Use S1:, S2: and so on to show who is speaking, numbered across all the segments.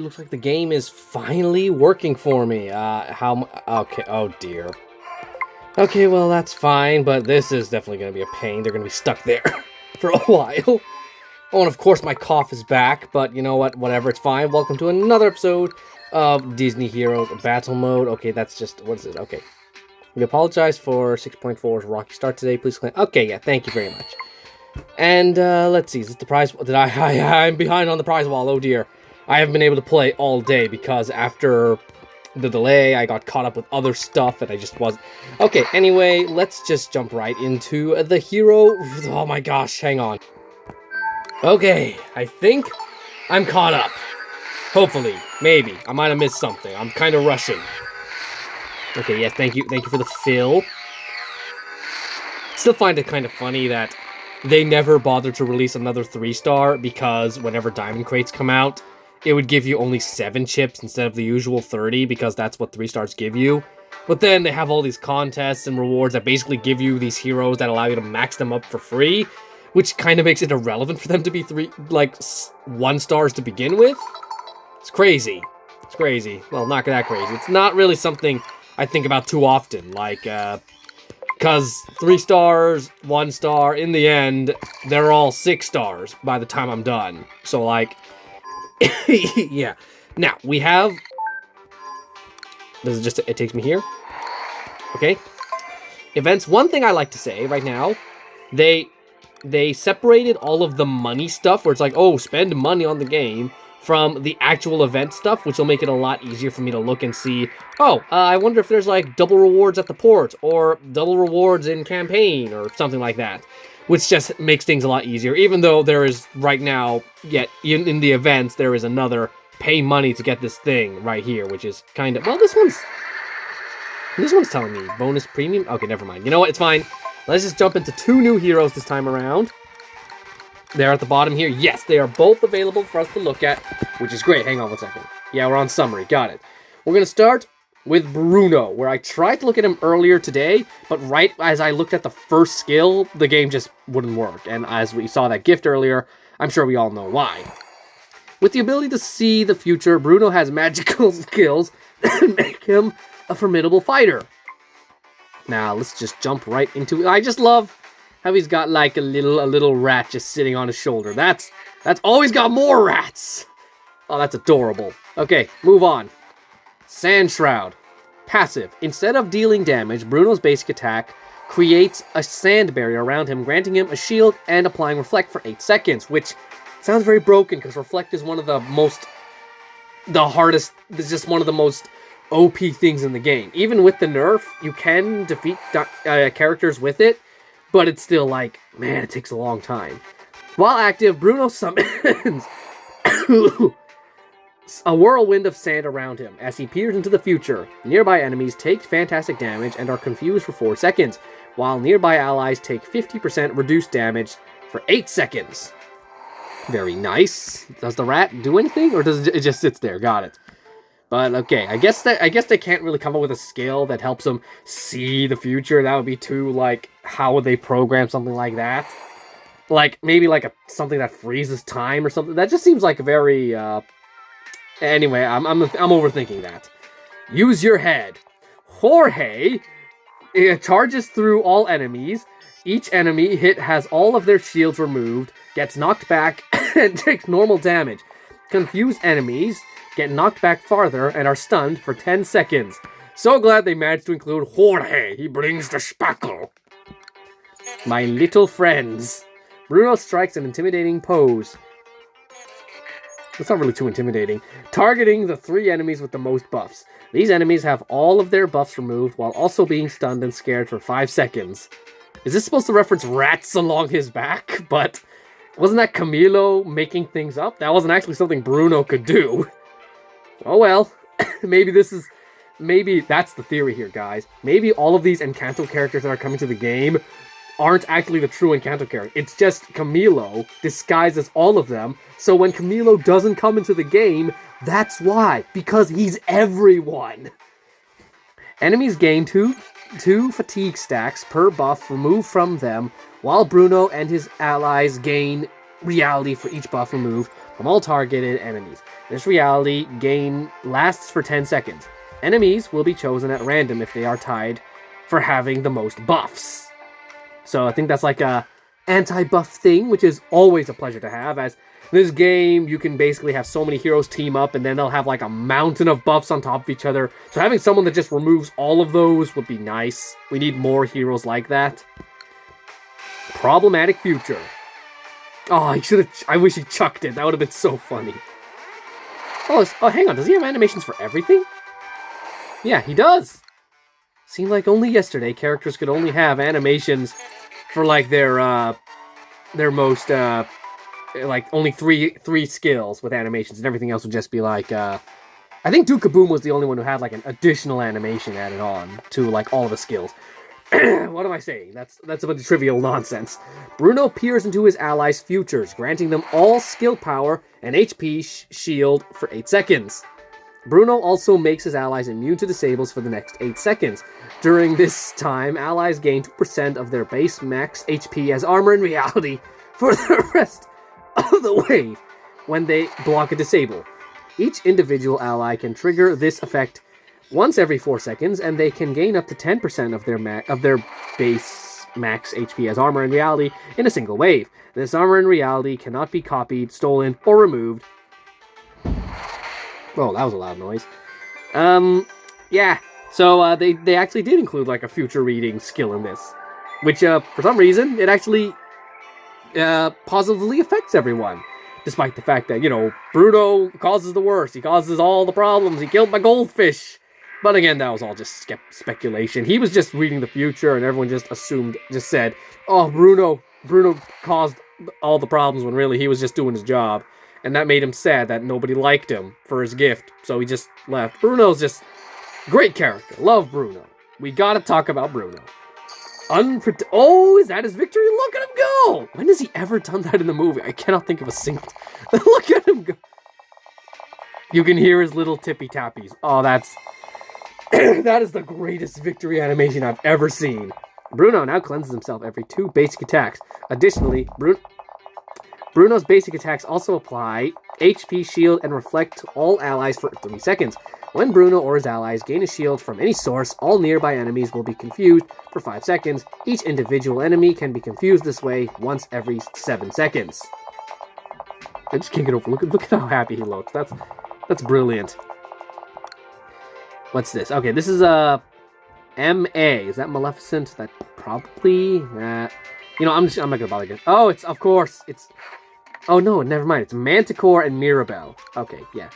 S1: looks like the game is finally working for me. Okay, oh dear. Okay, well, that's fine, but this is definitely going to be a pain. They're going to be stuck there for a while. Oh, and of course my cough is back, but you know what? Whatever, it's fine. Welcome to another episode of Disney Heroes Battle Mode. Okay, that's just... what is it? Okay. We apologize for 6.4's rocky start today. Please claim... Okay, yeah, thank you very much. And, let's see. Is this the prize... I'm behind on the prize wall. Oh, dear. I haven't been able to play all day because after the delay, I got caught up with other stuff and I just wasn't... Okay, anyway, let's just jump right into the hero... Oh my gosh, hang on. Okay, I think I'm caught up. Hopefully. Maybe. I might have missed something. I'm kind of rushing. Okay, yeah, thank you for the fill. Still find it kind of funny that they never bothered to release another 3-star because whenever diamond crates come out, it would give you only 7 chips instead of the usual 30 because that's what 3-stars give you. But then they have all these contests and rewards that basically give you these heroes that allow you to max them up for free, which kind of makes it irrelevant for them to be 1-stars to begin with. It's crazy. It's crazy. Well, not that crazy. It's not really something I think about too often, because 3 stars, 1 star, in the end, they're all 6 stars by the time I'm done. So, yeah. Now, we have... This is just... It takes me here. Okay. Events. One thing I like to say right now, they separated all of the money stuff, where it's like, oh, spend money on the game, from the actual event stuff, which will make it a lot easier for me to look and see, oh, I wonder if there's, double rewards at the port, or double rewards in campaign, or something like that, which just makes things a lot easier, even though there is, right now, yet, in the events, there is another pay money to get this thing right here, which is kind of, well, this one's telling me bonus premium? Okay, never mind. You know what? It's fine. Let's just jump into 2 new heroes this time around. They're at the bottom here. Yes, they are both available for us to look at, which is great. Hang on 1 second. Yeah, we're on summary. Got it. We're going to start with Bruno, where I tried to look at him earlier today, but right as I looked at the first skill, the game just wouldn't work. And as we saw that gift earlier, I'm sure we all know why. With the ability to see the future, Bruno has magical skills that make him a formidable fighter. Now, let's just jump right into it. I just love how he's got a little rat just sitting on his shoulder. That's always got more rats. Oh, that's adorable. Okay, move on. Sand Shroud. Passive. Instead of dealing damage, Bruno's basic attack creates a sand barrier around him, granting him a shield and applying Reflect for 8 seconds, which sounds very broken because Reflect is one of the hardest, it's just one of the most OP things in the game. Even with the nerf, you can defeat characters with it, but it's still man, it takes a long time. While active, Bruno summons a whirlwind of sand around him as he peers into the future. Nearby enemies take fantastic damage and are confused for 4 seconds, while nearby allies take 50% reduced damage for 8 seconds. Very nice. Does the rat do anything, or does it just sits there? Got it. But okay, I guess they can't really come up with a skill that helps them see the future. That would be too, how would they program something like that? Maybe something that freezes time or something. That just seems very, Anyway, I'm overthinking that. Use your head. Jorge charges through all enemies. Each enemy hit has all of their shields removed, gets knocked back, and takes normal damage. Confused enemies get knocked back farther and are stunned for 10 seconds. So glad they managed to include Jorge. He brings the spackle. My little friends. Bruno strikes an intimidating pose. It's not really too intimidating. Targeting the 3 enemies with the most buffs. These enemies have all of their buffs removed while also being stunned and scared for 5 seconds. Is this supposed to reference rats along his back? But wasn't that Camilo making things up? That wasn't actually something Bruno could do. Oh well. Maybe that's the theory here, guys. Maybe all of these Encanto characters that are coming to the game aren't actually the true Encanto character. It's just Camilo disguised as all of them. So when Camilo doesn't come into the game, that's why. Because he's everyone. Enemies gain two fatigue stacks per buff removed from them, while Bruno and his allies gain reality for each buff removed. from all targeted enemies. This reality gain lasts for 10 seconds. Enemies will be chosen at random if they are tied for having the most buffs. So I think that's like a anti-buff thing, which is always a pleasure to have, as this game, you can basically have so many heroes team up, and then they'll have like a mountain of buffs on top of each other. So having someone that just removes all of those would be nice. We need more heroes like that. Problematic future. Oh, I wish he chucked it. That would have been so funny. Oh, hang on. Does he have animations for everything? Yeah, he does. Seemed like only yesterday characters could only have animations for like their most like only three skills with animations, and everything else would just be like I think Duke Kaboom was the only one who had like an additional animation added on to like all of the skills. What am I saying? That's a bunch of trivial nonsense. Bruno peers into his allies' futures, granting them all skill power and HP shield for 8 seconds. Bruno also makes his allies immune to disables for the next 8 seconds. During this time, allies gain 2% of their base max HP as armor in reality for the rest of the wave when they block a disable. Each individual ally can trigger this effect once every 4 seconds, and they can gain up to 10% of their base max HP as armor in reality in a single wave. This armor in reality cannot be copied, stolen, or removed. Oh, that was a loud noise. Yeah. So they actually did include like a future reading skill in this, which for some reason it actually positively affects everyone. Despite the fact that, you know, Bruno causes the worst. He causes all the problems. He killed my goldfish. But again, that was all just speculation. He was just reading the future, and everyone just said, oh, Bruno caused all the problems, when really he was just doing his job. And that made him sad that nobody liked him for his gift. So he just left. Bruno's just great character. Love Bruno. We gotta talk about Bruno. Oh, is that his victory? Look at him go! When has he ever done that in the movie? I cannot think of a single... Look at him go! You can hear his little tippy-tappies. Oh, that's... that is the greatest victory animation I've ever seen. Bruno now cleanses himself every 2 basic attacks. Additionally, Bruno's basic attacks also apply HP, shield, and reflect to all allies for 3 seconds. When Bruno or his allies gain a shield from any source, all nearby enemies will be confused for 5 seconds. Each individual enemy can be confused this way once every 7 seconds. I just can't get over. Look at how happy he looks. That's brilliant. What's this? Okay, this is M.A. Is that Maleficent? That probably... you know, I'm not gonna bother again. Oh, of course, it's... Oh, no, never mind. It's Manticore and Mirabelle. Okay, yeah.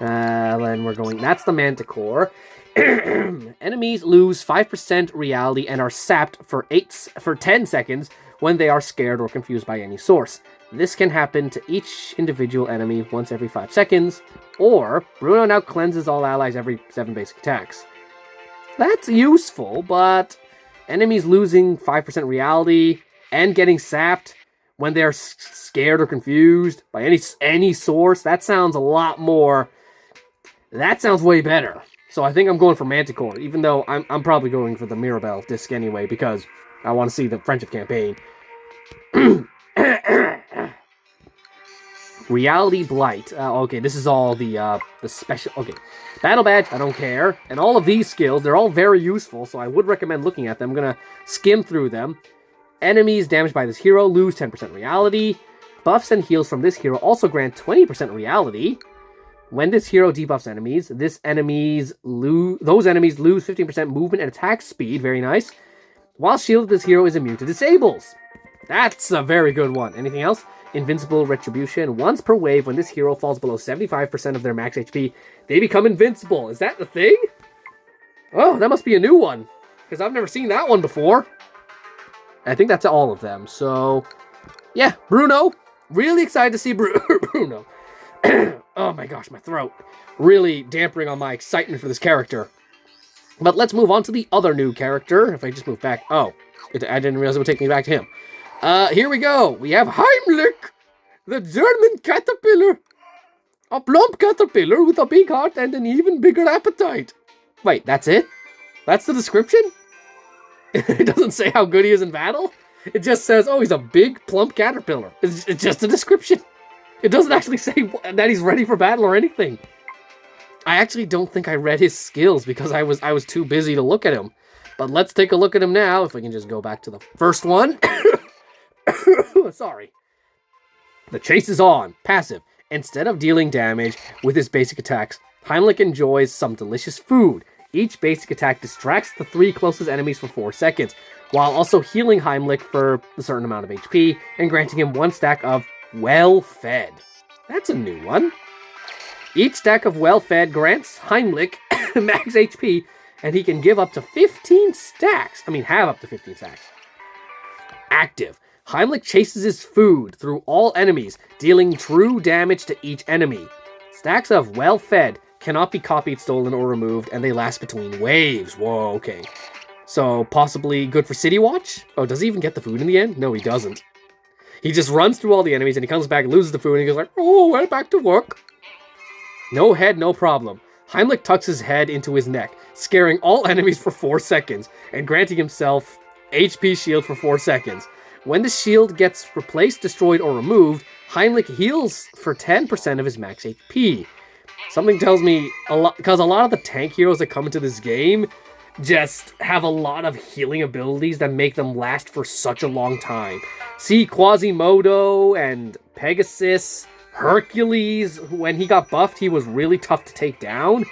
S1: Then we're going... That's the Manticore. Enemies lose 5% reality and are sapped for 10 seconds when they are scared or confused by any source. This can happen to each individual enemy once every 5 seconds, or Bruno now cleanses all allies every 7 basic attacks. That's useful, but enemies losing 5% reality and getting sapped when they're scared or confused by any source, that sounds a lot more... That sounds way better. So I think I'm going for Manticore, even though I'm probably going for the Mirabelle disc anyway, because I want to see the Friendship campaign. Reality Blight. Okay, this is all the special... Okay, Battle Badge, I don't care. And all of these skills, they're all very useful, so I would recommend looking at them. I'm going to skim through them. Enemies damaged by this hero lose 10% reality. Buffs and heals from this hero also grant 20% reality. When this hero debuffs enemies, those enemies lose 15% movement and attack speed. Very nice. While shielded, this hero is immune to disables. That's a very good one. Anything else? Invincible Retribution. Once per wave, when this hero falls below 75% of their max HP, they become invincible. Is that the thing? Oh, that must be a new one, because I've never seen that one before. I think that's all of them. So, yeah, Bruno. Really excited to see Bruno. Oh my gosh, my throat. Really dampening on my excitement for this character. But let's move on to the other new character. If I just move back... Oh, I didn't realize it would take me back to him. Here we go. We have Heimlich, the German caterpillar. A plump caterpillar with a big heart and an even bigger appetite. Wait, that's it? That's the description? It doesn't say how good he is in battle? It just says, oh, he's a big, plump caterpillar. It's just a description. It doesn't actually say that he's ready for battle or anything. I actually don't think I read his skills because I was too busy to look at him. But let's take a look at him now. If we can just go back to the first one. Sorry. The chase is on. Passive. Instead of dealing damage with his basic attacks, Heimlich enjoys some delicious food. Each basic attack distracts the 3 closest enemies for 4 seconds, while also healing Heimlich for a certain amount of HP and granting him 1 stack of Well-Fed. That's a new one. Each stack of Well-Fed grants Heimlich max HP, and he can give up to 15 stacks. Have up to 15 stacks. Active. Heimlich chases his food through all enemies, dealing true damage to each enemy. Stacks of Well-Fed cannot be copied, stolen, or removed, and they last between waves. Whoa, okay. So, possibly good for City Watch? Oh, does he even get the food in the end? No, he doesn't. He just runs through all the enemies, and he comes back, loses the food, and he goes like, oh, well, back to work. No head, no problem. Heimlich tucks his head into his neck, scaring all enemies for 4 seconds, and granting himself HP shield for 4 seconds. When the shield gets replaced, destroyed, or removed, Heimlich heals for 10% of his max HP. Something tells me, because a lot of the tank heroes that come into this game just have a lot of healing abilities that make them last for such a long time. See Quasimodo and Pegasus, Hercules, when he got buffed, he was really tough to take down.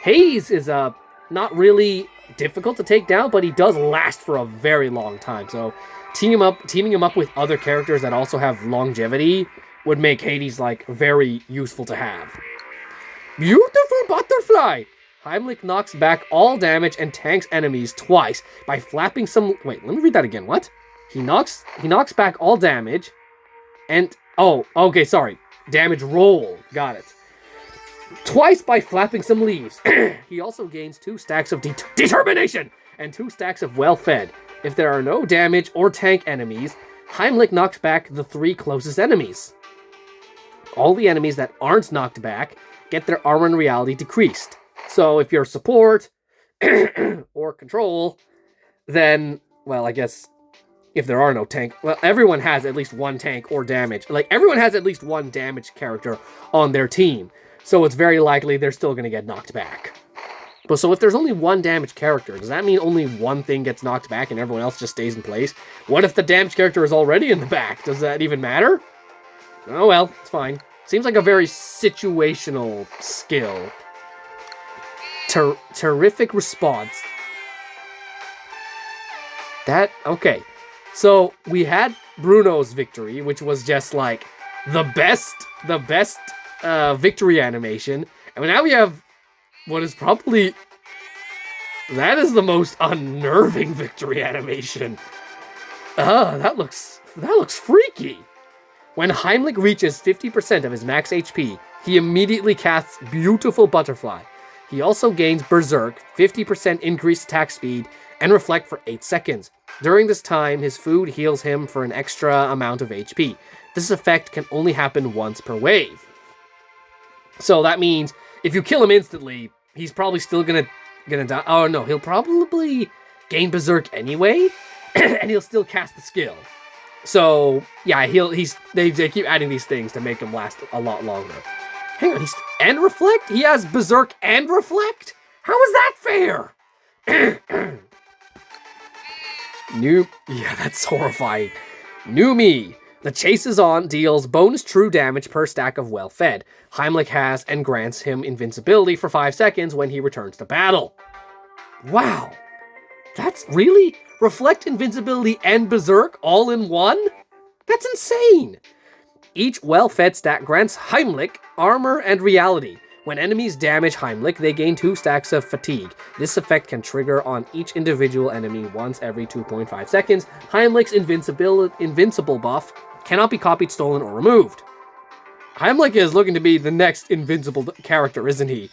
S1: Haze is not really difficult to take down, but he does last for a very long time. So teaming him up with other characters that also have longevity would make Hades like very useful to have. Beautiful butterfly! Heimlich knocks back all damage and tanks enemies twice by flapping some... Wait, let me read that again. What? He knocks back all damage and... Oh, okay, sorry. Damage roll. Got it. Twice by flapping some leaves. He also gains 2 stacks of determination and 2 stacks of Well-Fed. If there are no damage or tank enemies, Heimlich knocks back the 3 closest enemies. All the enemies that aren't knocked back get their armor and reality decreased. So if you're support or control, then, well, I guess if there are no tank, well, everyone has at least 1 tank or damage. Like, everyone has at least 1 damage character on their team. So it's very likely they're still going to get knocked back. But so if there's only 1 damage character, does that mean only 1 thing gets knocked back and everyone else just stays in place? What if the damage character is already in the back? Does that even matter? Oh well, it's fine. Seems like a very situational skill. Terrific response. Okay. So we had Bruno's victory, which was just like the best victory animation. And now we have what is probably... That is the most unnerving victory animation. That looks freaky. When Heimlich reaches 50% of his max HP, he immediately casts Beautiful Butterfly. He also gains Berserk, 50% increased attack speed, and Reflect for 8 seconds. During this time, his food heals him for an extra amount of HP. This effect can only happen once per wave. So that means if you kill him instantly, he's probably still gonna die. Oh no, he'll probably gain Berserk anyway, and he'll still cast the skill. So yeah, they keep adding these things to make him last a lot longer. Hang on, and Reflect? He has Berserk and Reflect? How is that fair? Yeah, that's horrifying. New Me. The chase is on, deals bonus true damage per stack of Well-Fed. Heimlich has and grants him invincibility for 5 seconds when he returns to battle. Wow. That's really? Reflect, invincibility, and Berserk all in one? That's insane. Each Well-Fed stack grants Heimlich armor and reality. When enemies damage Heimlich, they gain 2 stacks of fatigue. This effect can trigger on each individual enemy once every 2.5 seconds. Heimlich's invincible buff cannot be copied, stolen, or removed. Heimlich is looking to be the next invincible character, isn't he?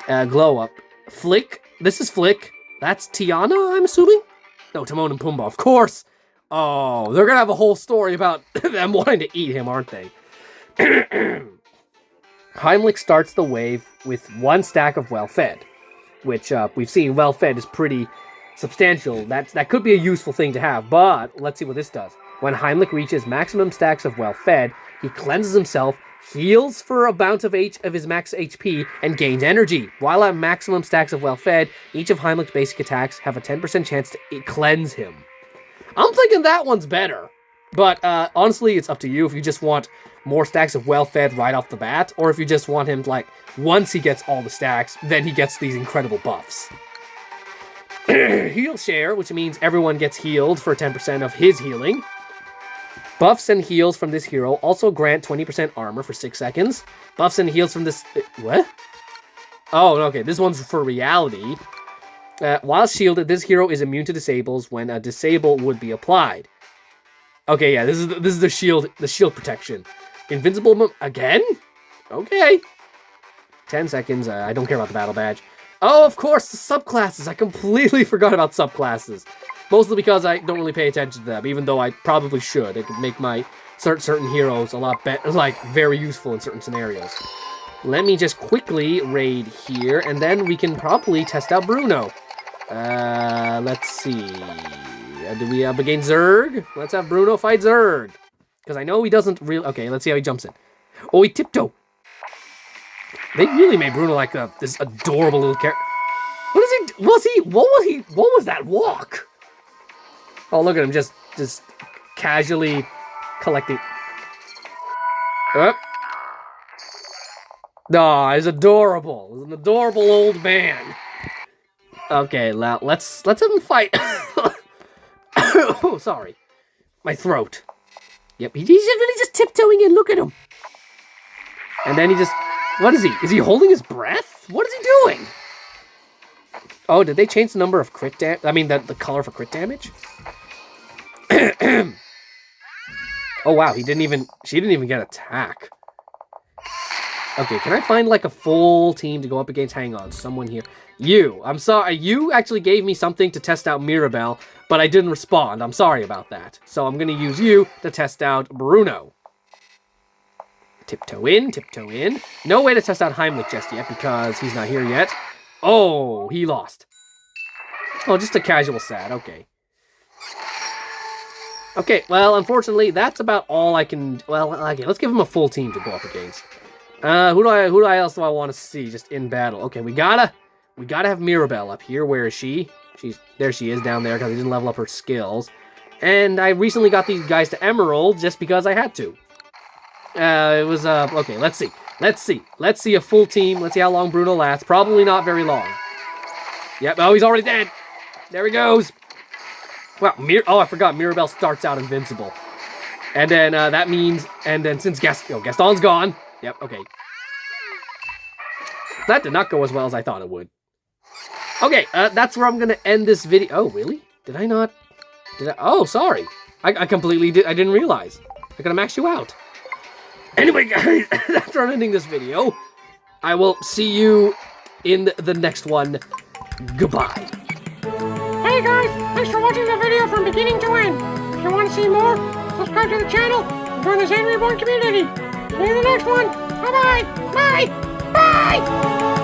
S1: Glow up. Flick. This is Flick. That's Tiana, I'm assuming? No, Timon and Pumbaa, of course. Oh, they're gonna have a whole story about them wanting to eat him, aren't they? Heimlich starts the wave with 1 stack of Well-Fed, which we've seen Well-Fed is pretty substantial. That could be a useful thing to have, but let's see what this does. When Heimlich reaches maximum stacks of Well-Fed, he cleanses himself, heals for a bounce of his max HP, and gains energy. While at maximum stacks of well-fed, each of Heimlich's basic attacks have a 10% chance to cleanse him. I'm thinking that one's better. But honestly, it's up to you if you just want more stacks of well-fed right off the bat, or if you just want him, like, once he gets all the stacks, then he gets these incredible buffs. Heal share, which means everyone gets healed for 10% of his healing. Buffs and heals from this hero also grant 20% armor for 6 seconds. Buffs and heals from this... what? Oh, okay, this one's for reality. While shielded, this hero is immune to disables when a disable would be applied. Okay, yeah, this is the shield protection. Invincible again? Okay. 10 seconds. I don't care about the battle badge. Oh, of course, the subclasses. I completely forgot about subclasses. Mostly because I don't really pay attention to them, even though I probably should. It could make my certain heroes a lot better, like, very useful in certain scenarios. Let me just quickly raid here, and then we can probably test out Bruno. Let's see. Do we up against Zerg? Let's have Bruno fight Zerg. Because I know he doesn't really... Okay, let's see how he jumps in. Oh, he tiptoe. They really made Bruno like this adorable little character. What is he... What was that walk? Oh, look at him, just casually collecting. No, he's adorable. He's an adorable old man. Okay, let's have him fight. Oh, sorry. My throat. Yep, he's really just tiptoeing in. Look at him. And then he just... What is he? Is he holding his breath? What is he doing? Oh, did they change the number of crit damage? I mean, the color for crit damage? Oh, wow, she didn't even get attack. Okay, can I find, like, a full team to go up against? Hang on, someone here. You, I'm sorry, you actually gave me something to test out Mirabelle, but I didn't respond. I'm sorry about that. So I'm gonna use you to test out Bruno. Tiptoe in, tiptoe in. No way to test out Heimlich just yet, because he's not here yet. Oh, he lost. Oh, just a casual sad, okay. Okay, well, unfortunately, that's about all I can... Well, okay, let's give him a full team to go up against. Who else do I want to see just in battle? Okay, we gotta have Mirabelle up here. Where is she? There she is down there because I didn't level up her skills. And I recently got these guys to Emerald just because I had to. Okay, let's see a full team. Let's see how long Bruno lasts. Probably not very long. Yep, oh, he's already dead. There he goes. Well, I forgot Mirabelle starts out invincible. And then, that means, and then since Gaston's gone. Yep, okay. That did not go as well as I thought it would. Okay, that's where I'm gonna end this video. Oh, really? Did I not? Oh, sorry. I completely I didn't realize. I gotta max you out. Anyway, guys, that's where I'm ending this video. I will see you in the next one. Goodbye.
S2: Hey guys, thanks for watching the video from beginning to end. If you want to see more, subscribe to the channel and join the Zainreborn community. See you in the next one. Bye-bye. Bye. Bye.